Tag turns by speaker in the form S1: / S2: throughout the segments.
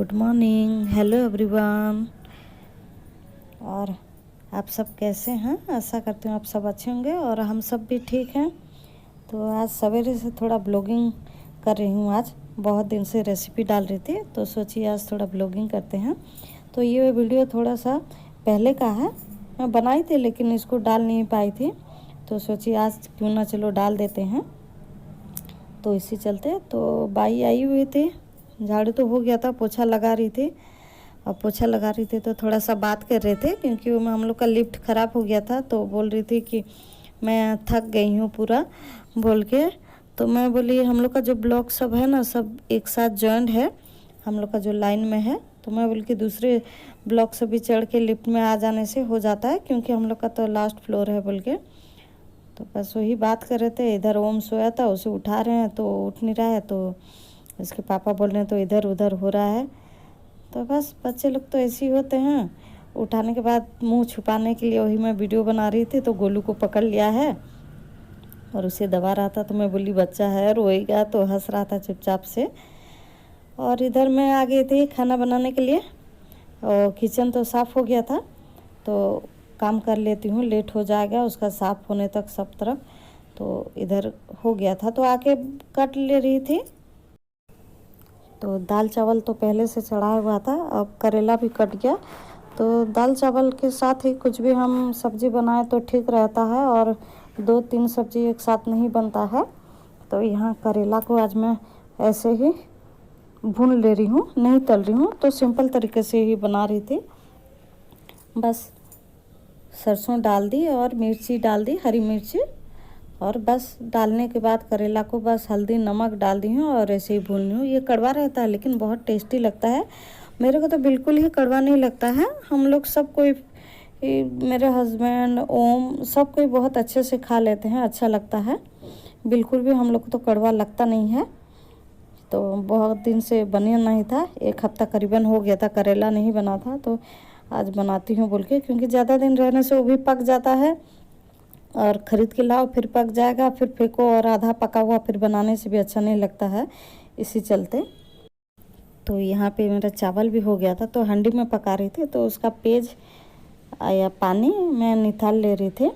S1: Good morning, hello everyone. और आप सब कैसे हैं? आशा करती हूँ आप सब अच्छे होंगे और हम सब भी ठीक हैं। तो आज सवेरे से थोड़ा ब्लॉगिंग कर रही हूँ। आज बहुत दिन से रेसिपी डाल रही थी तो सोची आज थोड़ा ब्लॉगिंग करते हैं। तो ये वीडियो थोड़ा सा पहले का है, मैं बनाई थी लेकिन इसको डाल नहीं पाई थी, तो सोची आज क्यों ना चलो डाल देते हैं। तो इसी चलते तो बाई आई हुई थी, झाड़ू तो हो गया था, पोछा लगा रही थी। और पोछा लगा रही थी तो थोड़ा सा बात कर रहे थे क्योंकि वो हम लोग का लिफ्ट ख़राब हो गया था। तो बोल रही थी कि मैं थक गई हूँ पूरा बोल के। तो मैं बोली हम लोग का जो ब्लॉक सब है ना, सब एक साथ जॉइंट है, हम लोग का जो लाइन में है। तो मैं बोल के दूसरे ब्लॉक से भी चढ़ के लिफ्ट में आ जाने से हो जाता है क्योंकि हम लोग का तो लास्ट फ्लोर है बोल के। तो बस वही बात कर रहे थे। इधर ओम सोया था, उसे उठा रहे हैं तो उठ नहीं रहा है, तो इसके पापा बोल रहे हैं तो इधर उधर हो रहा है। तो बस बच्चे लोग तो ऐसे ही होते हैं। उठाने के बाद मुंह छुपाने के लिए वही मैं वीडियो बना रही थी तो गोलू को पकड़ लिया है और उसे दबा रहा था। तो मैं बोली बच्चा है रोएगा, तो हंस रहा था चुपचाप से। और इधर मैं आ गई थी खाना बनाने के लिए और किचन तो साफ़ हो गया था, तो काम कर लेती हूँ, लेट हो जाएगा उसका साफ़ होने तक सब तरफ। तो इधर हो गया था तो आके कट ले रही थी। तो दाल चावल तो पहले से चढ़ाया हुआ था, अब करेला भी कट गया। तो दाल चावल के साथ ही कुछ भी हम सब्ज़ी बनाए तो ठीक रहता है और 2-3 सब्ज़ी एक साथ नहीं बनता है। तो यहाँ करेला को आज मैं ऐसे ही भून ले रही हूँ, नहीं तल रही हूँ, तो सिंपल तरीके से ही बना रही थी। बस सरसों डाल दी और मिर्ची डाल दी, हरी मिर्ची, और बस डालने के बाद करेला को बस हल्दी नमक डाल दी हूँ और ऐसे ही भून रही हूँ। ये कड़वा रहता है लेकिन बहुत टेस्टी लगता है। मेरे को तो बिल्कुल ही कड़वा नहीं लगता है। हम लोग सब कोई, मेरे हस्बैंड, ओम, सब कोई बहुत अच्छे से खा लेते हैं, अच्छा लगता है। बिल्कुल भी हम लोग को तो कड़वा लगता नहीं है। तो बहुत दिन से बनिया नहीं था, 1 हफ्ता करीबन हो गया था करेला नहीं बना था, तो आज बनाती हूँ बोल के, क्योंकि ज़्यादा दिन रहने से वो भी पक जाता है और ख़रीद के लाओ फिर पक जाएगा, फिर फेंको, और आधा पका हुआ फिर बनाने से भी अच्छा नहीं लगता है, इसी चलते। तो यहाँ पे मेरा चावल भी हो गया था तो हंडी में पका रही थी, तो उसका पेज या पानी मैं निकाल ले रही थी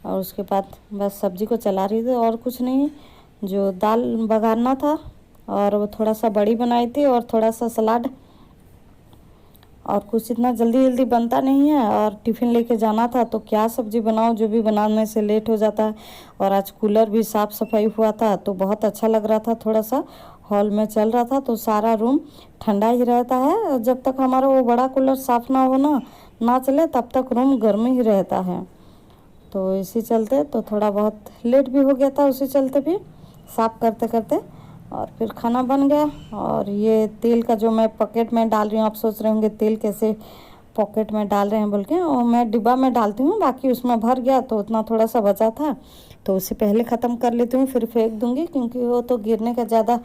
S1: और उसके बाद बस सब्ज़ी को चला रही थी और कुछ नहीं। जो दाल बघारना था और वो थोड़ा सा बड़ी बनाई थी और थोड़ा सा सलाद, और कुछ इतना जल्दी जल्दी बनता नहीं है और टिफ़िन लेके जाना था, तो क्या सब्ज़ी बनाओ, जो भी बनाने से लेट हो जाता है। और आज कूलर भी साफ़ सफाई हुआ था तो बहुत अच्छा लग रहा था, थोड़ा सा हॉल में चल रहा था तो सारा रूम ठंडा ही रहता है। जब तक हमारा वो बड़ा कूलर साफ़ ना हो ना चले तब तक रूम गर्म ही रहता है। तो इसी चलते तो थोड़ा बहुत लेट भी हो गया था, उसी चलते भी साफ़ करते करते। और फिर खाना बन गया। और ये तेल का जो मैं पॉकेट में डाल रही हूँ, आप सोच रहे होंगे तेल कैसे पॉकेट में डाल रहे हैं बोल के, और मैं डिब्बा में डालती हूँ, बाकी उसमें भर गया तो उतना थोड़ा सा बचा था तो उसे पहले ख़त्म कर लेती हूँ, फिर फेंक दूँगी क्योंकि वो तो गिरने का ज़्यादा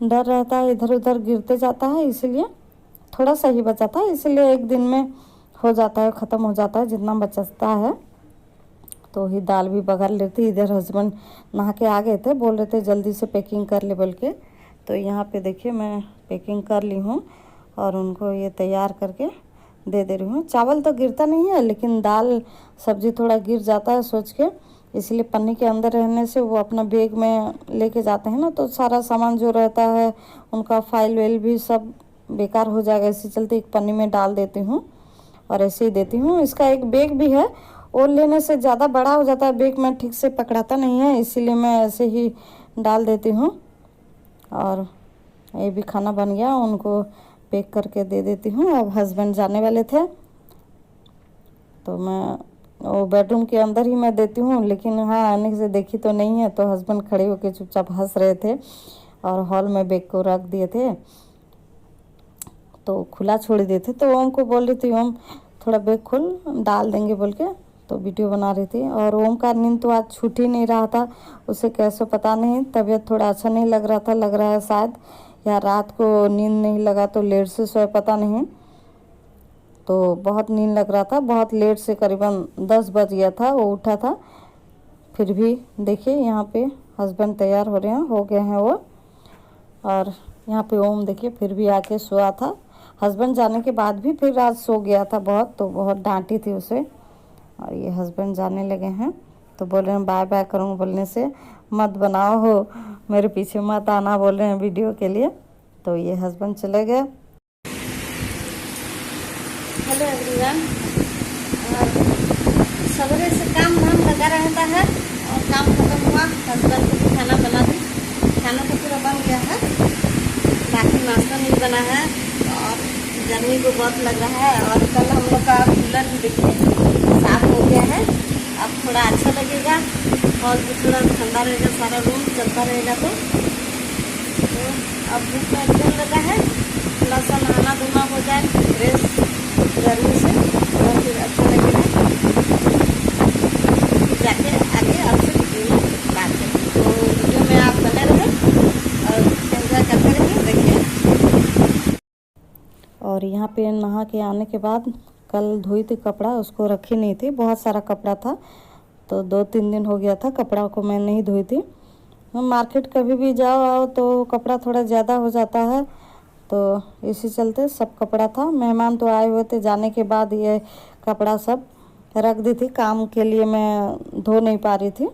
S1: डर रहता है, इधर उधर गिरते जाता है, इसीलिए थोड़ा सा ही बचा था, इसलिए एक दिन में हो जाता है, ख़त्म हो जाता है जितना बचता है। तो ही दाल भी बघार लेती। इधर हस्बैंड नहा के आ गए थे, बोल रहे थे जल्दी से पैकिंग कर ले बोल के। तो यहाँ पे देखिए मैं पैकिंग कर ली हूँ और उनको ये तैयार करके दे दे रही हूँ। चावल तो गिरता नहीं है लेकिन दाल सब्ज़ी थोड़ा गिर जाता है सोच के, इसलिए पन्नी के अंदर रहने से वो अपना बैग में लेके जाते हैं ना, तो सारा सामान जो रहता है उनका फाइल वेल भी सब बेकार हो जाएगा, इसी चलते एक पन्नी में डाल देती हूँ और ऐसे ही देती हूँ। इसका एक बैग भी है, और लेने से ज़्यादा बड़ा हो जाता है बैग, में ठीक से पकड़ाता नहीं है, इसीलिए मैं ऐसे ही डाल देती हूँ। और ये भी खाना बन गया, उनको पैक करके दे देती हूँ। अब हस्बैंड जाने वाले थे तो मैं वो बेडरूम के अंदर ही मैं देती हूँ, लेकिन हाँ आने से देखी तो नहीं है, तो हस्बैंड खड़े होकर चुपचाप हंस रहे थे और हॉल में बैग को रख दिए थे तो खुला छोड़ दिए थे। तो ओम को बोल रही थी ओम थोड़ा बैग खोल, डाल देंगे बोल के, तो वीडियो बना रही थी। और ओम का नींद तो आज छूट ही नहीं रहा था, उसे कैसे पता नहीं, तबीयत थोड़ा अच्छा नहीं लग रहा था, लग रहा है शायद, या रात को नींद नहीं लगा तो लेट से सोए, पता नहीं। तो बहुत नींद लग रहा था, बहुत लेट से, करीबन 10 बज गया था वो उठा था। फिर भी देखिए यहाँ पे हस्बैंड तैयार हो रहे हैं, हो गए हैं वो। और यहाँ पे ओम देखिए फिर भी आके सोया था, हस्बैंड जाने के बाद भी फिर आज सो गया था बहुत, तो बहुत डांटी थी उसे। और ये हस्बैंड जाने लगे हैं तो बोल रहे हैं बाय बाय करूँगा बोलने से मत बनाओ हो, मेरे पीछे मत आना बोल रहे हैं वीडियो के लिए। तो ये हस्बैंड चले गए। Hello everyone. सवेरे से काम धाम लगा रहता है और काम खत्म हुआ, हस्बैंड को भी खाना बना दी, खाना तो पूरा बन गया है, बाकी नाश्ता नहीं बना है। और गर्मी को बहुत लग रहा है। और कल हम लोग का कूलर भी देखिए साफ हो गया है, अब थोड़ा अच्छा लगेगा और भी थोड़ा ठंडा रहेगा, सारा रूम चलता रहेगा। तो अब धूप में एकदम लगा है, थोड़ा सा नहाना धोना हो जाए फ्रेश गर्मी से और फिर अच्छा लगेगा। जाके आगे आपसे वीडियो में बात करें, तो वीडियो में आप बने रहे और एंजॉय करते रहिए, देखिए। और यहाँ पे नहा के आने के बाद कल धोई थी कपड़ा, उसको रखी नहीं थी, बहुत सारा कपड़ा था, तो 2-3 दिन हो गया था कपड़ा को मैं नहीं धोई थी। मार्केट कभी भी जाओ आओ तो कपड़ा थोड़ा ज़्यादा हो जाता है, तो इसी चलते सब कपड़ा था। मेहमान तो आए हुए थे, जाने के बाद ये कपड़ा सब रख दी थी, काम के लिए मैं धो नहीं पा रही थी,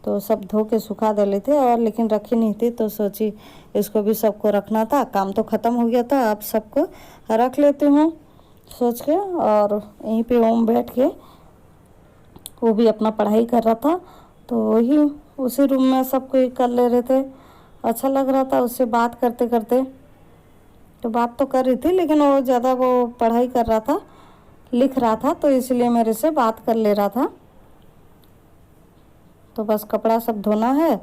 S1: तो सब धो के सुखा डाले थे और लेकिन रखी नहीं थी, तो सोची इसको भी सबको रखना था, काम तो ख़त्म हो गया था, अब सबको रख लेती हूँ सोच के। और यहीं पे ओम बैठ के वो भी अपना पढ़ाई कर रहा था, तो वही उसी रूम में सबको कर ले रहे थे, अच्छा लग रहा था उससे बात करते करते। तो बात तो कर रही थी लेकिन वो ज़्यादा वो पढ़ाई कर रहा था, लिख रहा था, तो इसलिए मेरे से बात कर ले रहा था। तो बस कपड़ा सब धोना है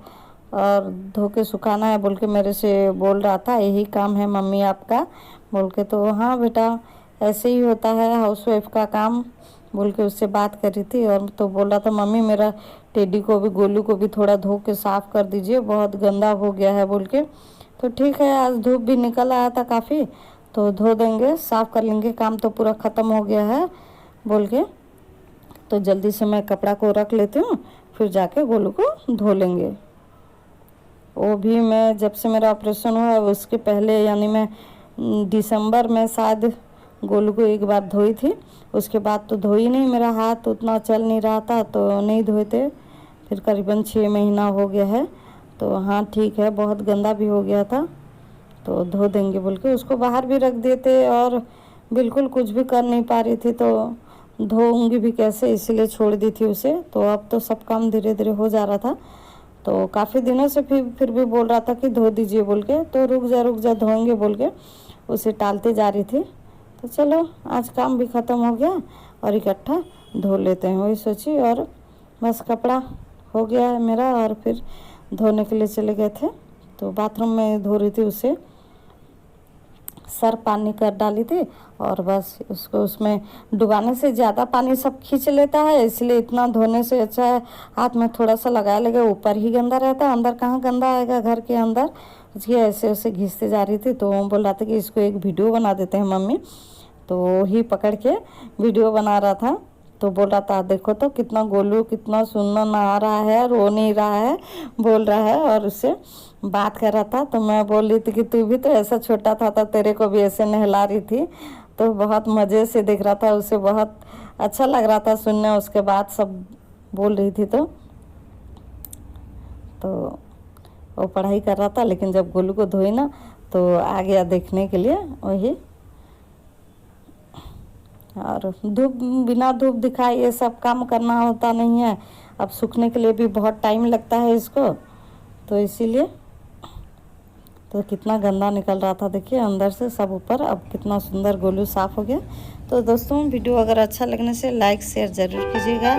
S1: और धो के सुखाना है बोल के मेरे से बोल रहा था, यही काम है मम्मी आपका बोल के। तो हाँ बेटा ऐसे ही होता है हाउसवाइफ का काम बोल के उससे बात कर रही थी। और तो बोल रहा था मम्मी मेरा टेडी को भी गोलू को भी थोड़ा धो के साफ़ कर दीजिए, बहुत गंदा हो गया है बोल के। तो ठीक है, आज धूप भी निकल आया था काफ़ी, तो धो देंगे, साफ़ कर लेंगे, काम तो पूरा ख़त्म हो गया है बोल के। तो जल्दी से मैं कपड़ा को रख लेती हूँ, फिर जाके गोलू को धो लेंगे। वो भी मैं जब से मेरा ऑपरेशन हुआ है उसके पहले, यानी मैं दिसंबर में शायद गोलू को एक बार धोई थी, उसके बाद तो धोई नहीं, मेरा हाथ उतना चल नहीं रहा था तो नहीं धोए थे। फिर करीबन 6 महीना हो गया है, तो हाँ ठीक है, बहुत गंदा भी हो गया था, तो धो देंगे बोल के उसको बाहर भी रख देते और बिल्कुल कुछ भी कर नहीं पा रही थी, तो धोऊंगी भी कैसे, इसीलिए छोड़ दी थी उसे। तो अब तो सब काम धीरे धीरे हो जा रहा था, तो काफ़ी दिनों से फिर भी बोल रहा था कि धो दीजिए बोल के, तो रुक जा धोएंगे बोल के उसे टालते जा रही थी। तो चलो आज काम भी ख़त्म हो गया और इकट्ठा धो लेते हैं, वही सोची। और बस कपड़ा हो गया है मेरा और फिर धोने के लिए चले गए थे, तो बाथरूम में धो रही थी उसे, सर पानी कर डाली थी और बस उसको उसमें डुबाने से ज़्यादा पानी सब खींच लेता है, इसलिए इतना धोने से अच्छा है हाथ में थोड़ा सा लगा लेगा, ऊपर ही गंदा रहता है, अंदर कहाँ गंदा आएगा घर के अंदर। इसलिए ऐसे ऐसे घिसते जा रही थी, तो वो बोल रहा था कि इसको एक वीडियो बना देते हैं मम्मी, तो वही पकड़ के वीडियो बना रहा था। तो बोल रहा था देखो तो कितना गोलू कितना सुंदर नहा रहा है, रो नहीं रहा है बोल रहा है, और उससे बात कर रहा था। तो मैं बोल रही थी कि तू भी तो ऐसा छोटा था तो तेरे को भी ऐसे नहला रही थी, तो बहुत मज़े से देख रहा था, उसे बहुत अच्छा लग रहा था सुनने। उसके बाद सब बोल रही थी, तो वो पढ़ाई कर रहा था, लेकिन जब गोलू को धोई ना तो आ गया देखने के लिए वही। और धूप बिना धूप दिखाए ये सब काम करना होता नहीं है, अब सूखने के लिए भी बहुत टाइम लगता है इसको, तो इसीलिए। तो कितना गंदा निकल रहा था देखिए अंदर से सब ऊपर, अब कितना सुंदर गोलू साफ़ हो गया। तो दोस्तों वीडियो अगर अच्छा लगने से लाइक शेयर ज़रूर कीजिएगा।